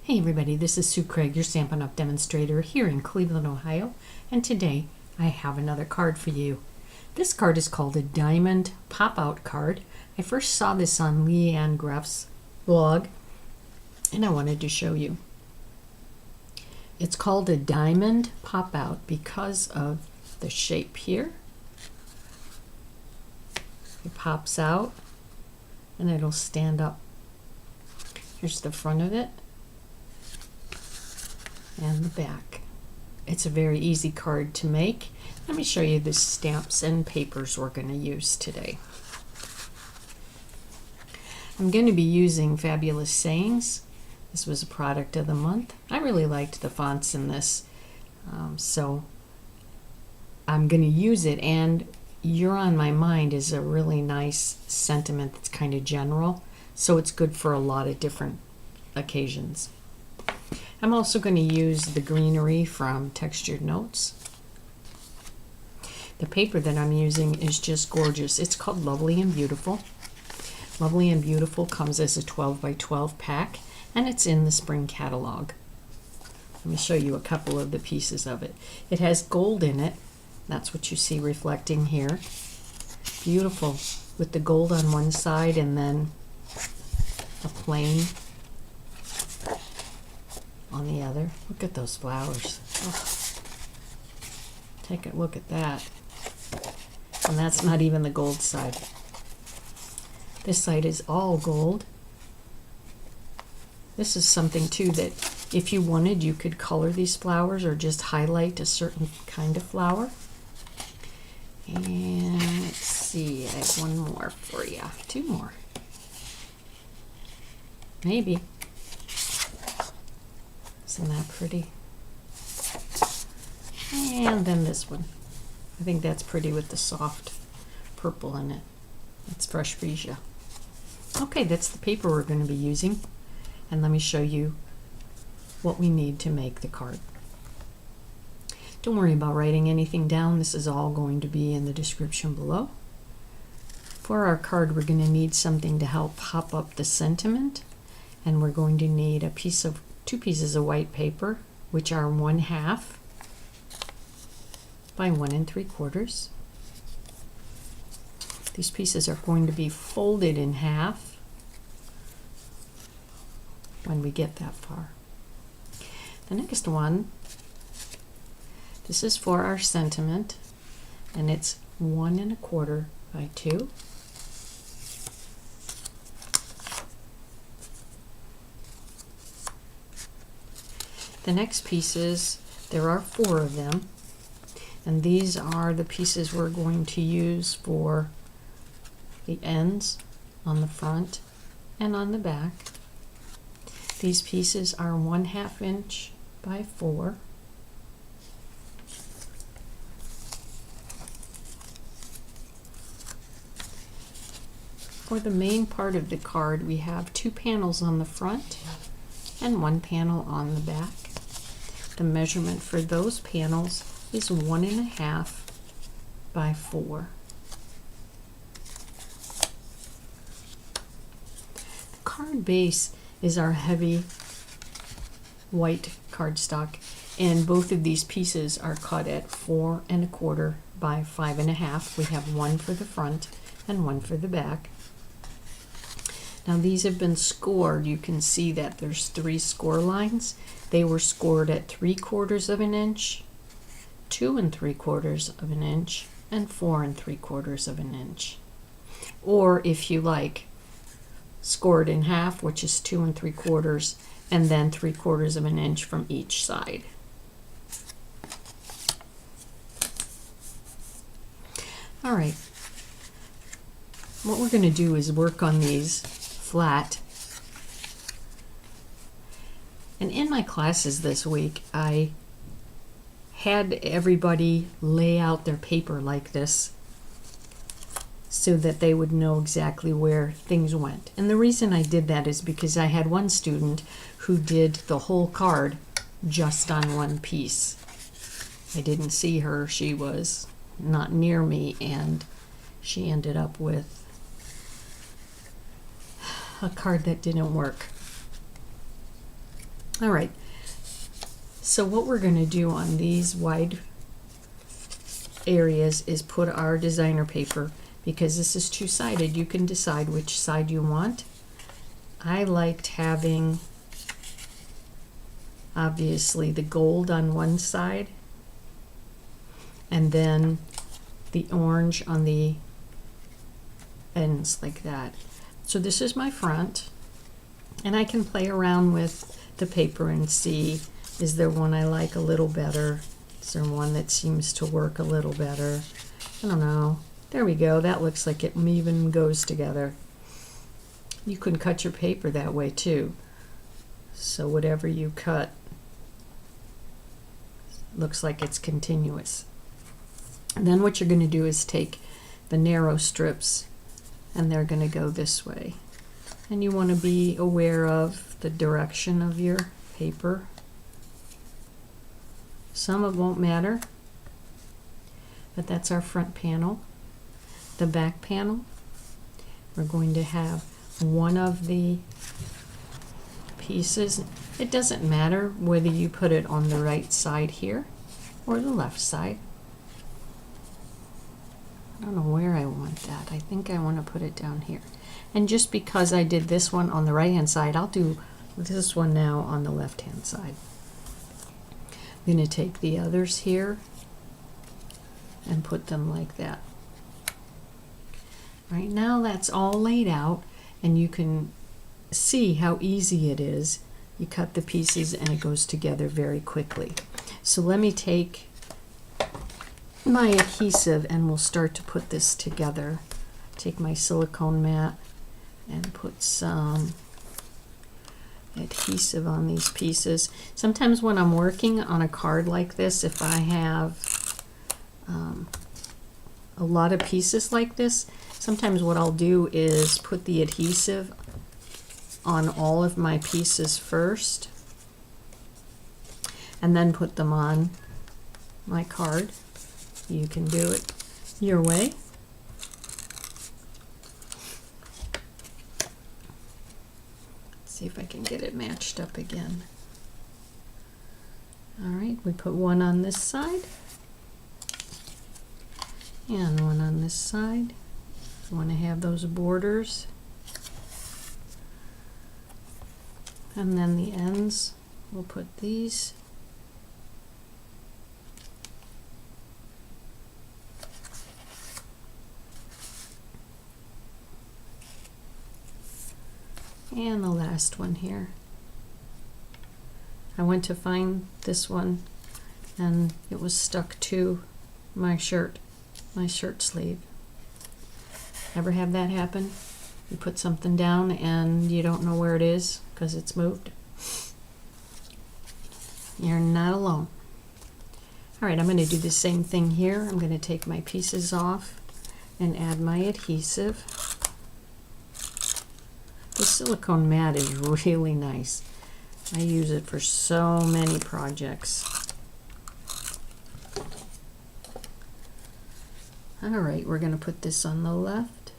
Hey everybody, this is Sue Craig, your Stampin' Up! Demonstrator here in Cleveland, Ohio, and today I have another card for you. This card is called a Diamond Pop-Out card. I first saw this on Leanne Greff's blog, and I wanted to show you. It's called a Diamond Pop-Out because of the shape here. It pops out, and it'll stand up. Here's the front of it. And the back. It's a very easy card to make. Let me show you the stamps and papers we're going to use today. I'm going to be using Fabulous Sayings. This was a product of the month. I really liked the fonts in this, so I'm going to use it. And You're on My Mind is a really nice sentiment that's kind of general, so it's good for a lot of different occasions. I'm also going to use the greenery from Textured Notes. The paper that I'm using is just gorgeous. It's called Lovely and Beautiful. Lovely and Beautiful comes as a 12 by 12 pack, and it's in the spring catalog. Let me show you a couple of the pieces of it. It has gold in it. That's what you see reflecting here. Beautiful, with the gold on one side and then a plain on the other. Look at those flowers. Oh. Take a look at that. And that's not even the gold side. This side is all gold. This is something too that if you wanted, you could color these flowers or just highlight a certain kind of flower. And let's see, I have one more for you. Two more. Maybe. Isn't that pretty? And then this one. I think that's pretty with the soft purple in it. It's Fresh Freesia. Okay, that's the paper we're going to be using. And let me show you what we need to make the card. Don't worry about writing anything down. This is all going to be in the description below. For our card, we're going to need something to help pop up the sentiment. And we're going to need two pieces of white paper, which are 1/2 by 1 3/4. These pieces are going to be folded in half when we get that far. The next one, this is for our sentiment, and it's 1 1/4 by 2. The next pieces, there are 4 of them, and these are the pieces we're going to use for the ends on the front and on the back. These pieces are 1/2 inch by 4. For the main part of the card, we have 2 panels on the front and 1 panel on the back. The measurement for those panels is 1 1/2 by 4. The card base is our heavy white cardstock, and both of these pieces are cut at 4 1/4 by 5 1/2. We have one for the front and one for the back. Now these have been scored. You can see that there's 3 score lines. They were scored at 3/4 of an inch, 2 3/4 of an inch, and 4 3/4 of an inch. Or if you like, scored in half, which is 2 3/4, and then 3/4 of an inch from each side. All right. What we're going to do is work on these flat. And in my classes this week, I had everybody lay out their paper like this so that they would know exactly where things went. And the reason I did that is because I had one student who did the whole card just on one piece. I didn't see her. She was not near me, and she ended up with a card that didn't work. All right, so what we're going to do on these wide areas is put our designer paper, because this is two-sided. You can decide which side you want. I liked having obviously the gold on one side and then the orange on the ends like that. So this is my front, and I can play around with the paper and see, is there one I like a little better? Is there one that seems to work a little better? I don't know. There we go. That looks like it even goes together. You can cut your paper that way too. So whatever you cut looks like it's continuous. And then what you're going to do is take the narrow strips, and they're going to go this way. And you want to be aware of the direction of your paper. Some it won't matter, but that's our front panel. The back panel, we're going to have one of the pieces. It doesn't matter whether you put it on the right side here or the left side. I don't know where I want that. I think I want to put it down here. And just because I did this one on the right hand side, I'll do this one now on the left hand side. I'm going to take the others here and put them like that. Right now that's all laid out, and you can see how easy it is. You cut the pieces and it goes together very quickly. So let me take my adhesive and we'll start to put this together. Take my silicone mat and put some adhesive on these pieces. Sometimes when I'm working on a card like this, if I have a lot of pieces like this, sometimes what I'll do is put the adhesive on all of my pieces first and then put them on my card. You can do it your way. Let's see if I can get it matched up again. All right, we put one on this side and one on this side. You want to have those borders. And then the ends, we'll put these. And the last one here. I went to find this one and it was stuck to my shirt sleeve. Ever have that happen? You put something down and you don't know where it is because it's moved? You're not alone. All right, I'm going to do the same thing here. I'm going to take my pieces off and add my adhesive. The silicone mat is really nice. I use it for so many projects. All right, we're going to put this on the left.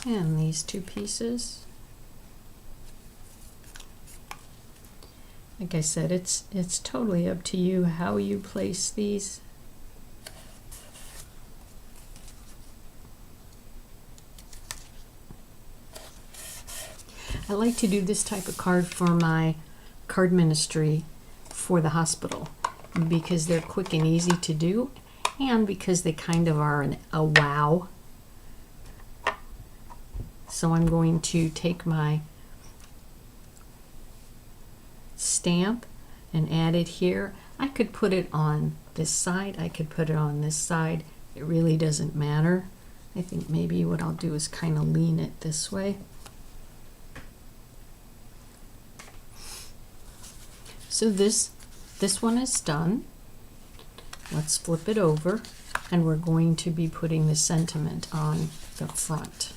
And these two pieces. Like I said, it's totally up to you how you place these. I like to do this type of card for my card ministry for the hospital because they're quick and easy to do, and because they kind of are a wow. So I'm going to take my stamp and add it here. I could put it on this side, I could put it on this side. It really doesn't matter. I think maybe what I'll do is kind of lean it this way. So this one is done. Let's flip it over, and we're going to be putting the sentiment on the front.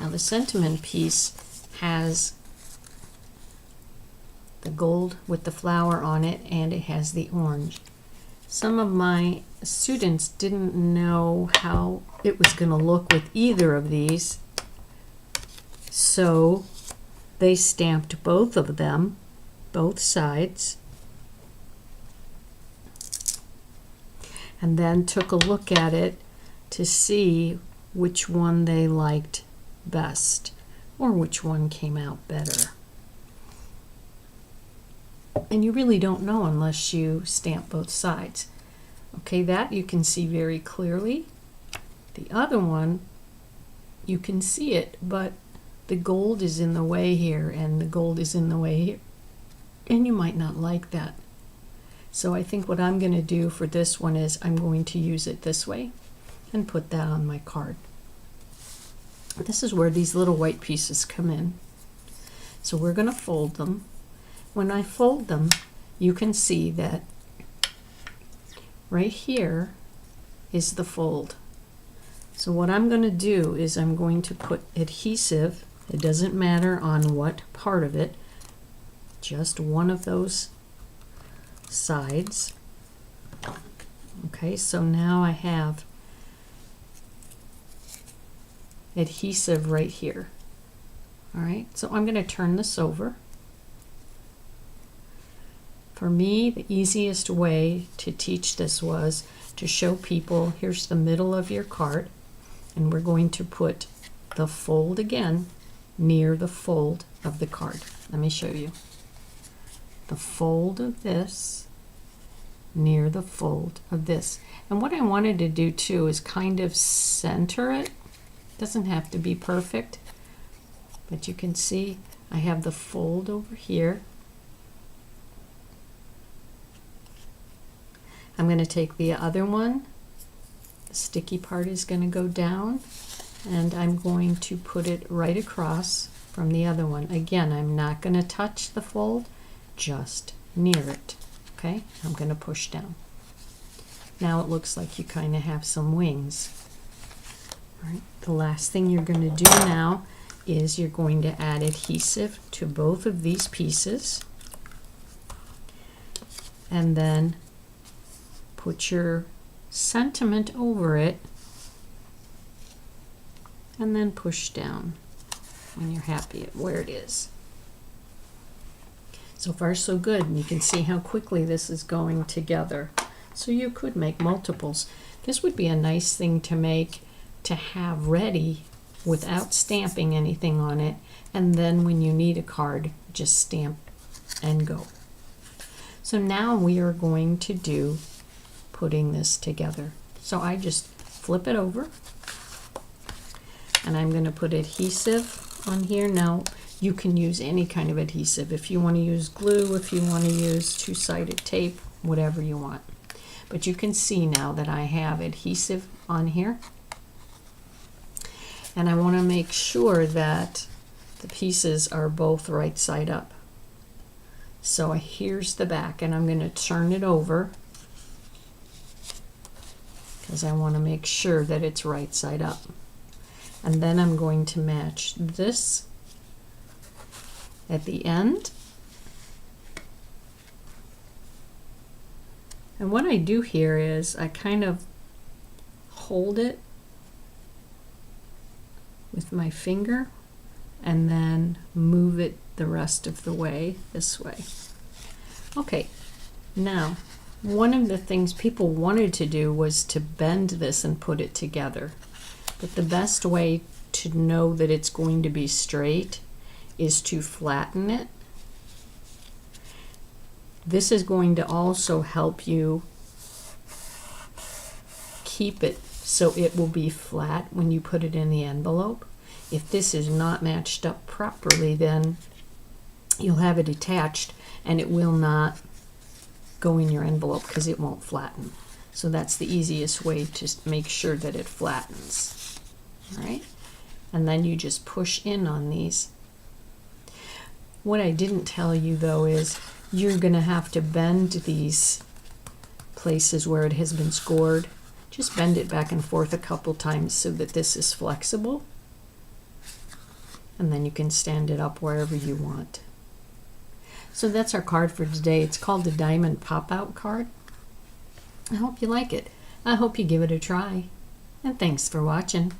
Now the sentiment piece has the gold with the flower on it, and it has the orange. Some of my students didn't know how it was going to look with either of these, so they stamped both of them, both sides, and then took a look at it to see which one they liked best or which one came out better. And you really don't know unless you stamp both sides. Okay, that you can see very clearly. The other one, you can see it, but the gold is in the way here and the gold is in the way here. And you might not like that. So I think what I'm going to do for this one is I'm going to use it this way and put that on my card. This is where these little white pieces come in. So we're going to fold them. When I fold them, you can see that right here is the fold. So what I'm going to do is I'm going to put adhesive, it doesn't matter on what part of it, just one of those sides. Okay, so now I have adhesive right here. All right, so I'm going to turn this over. For me, the easiest way to teach this was to show people, here's the middle of your card, and we're going to put the fold again near the fold of the card. Let me show you. The fold of this near the fold of this. And what I wanted to do too is kind of center it. Doesn't have to be perfect, but you can see I have the fold over here. I'm going to take the other one, the sticky part is going to go down, and I'm going to put it right across from the other one. Again, I'm not going to touch the fold, just near it. Okay, I'm going to push down. Now it looks like you kind of have some wings. All right, the last thing you're going to do now is you're going to add adhesive to both of these pieces, and then put your sentiment over it and then push down when you're happy at where it is. So far so good, and you can see how quickly this is going together. So you could make multiples. This would be a nice thing to make, to have ready without stamping anything on it, and then when you need a card, just stamp and go. So now we are going to do putting this together. So I just flip it over and I'm going to put adhesive on here. Now you can use any kind of adhesive. If you want to use glue, if you want to use two-sided tape, whatever you want. But you can see now that I have adhesive on here, and I want to make sure that the pieces are both right side up. So here's the back, and I'm going to turn it over because I want to make sure that it's right side up. And then I'm going to match this at the end. And what I do here is I kind of hold it with my finger and then move it the rest of the way this way. Okay, now one of the things people wanted to do was to bend this and put it together. But the best way to know that it's going to be straight is to flatten it. This is going to also help you keep it so it will be flat when you put it in the envelope. If this is not matched up properly, then you'll have it attached and it will not go in your envelope because it won't flatten. So that's the easiest way to make sure that it flattens. All right? And then you just push in on these. What I didn't tell you though is you're going to have to bend these places where it has been scored. Just bend it back and forth a couple times so that this is flexible. And then you can stand it up wherever you want. So that's our card for today. It's called the Diamond Pop-Out card. I hope you like it. I hope you give it a try. And thanks for watching.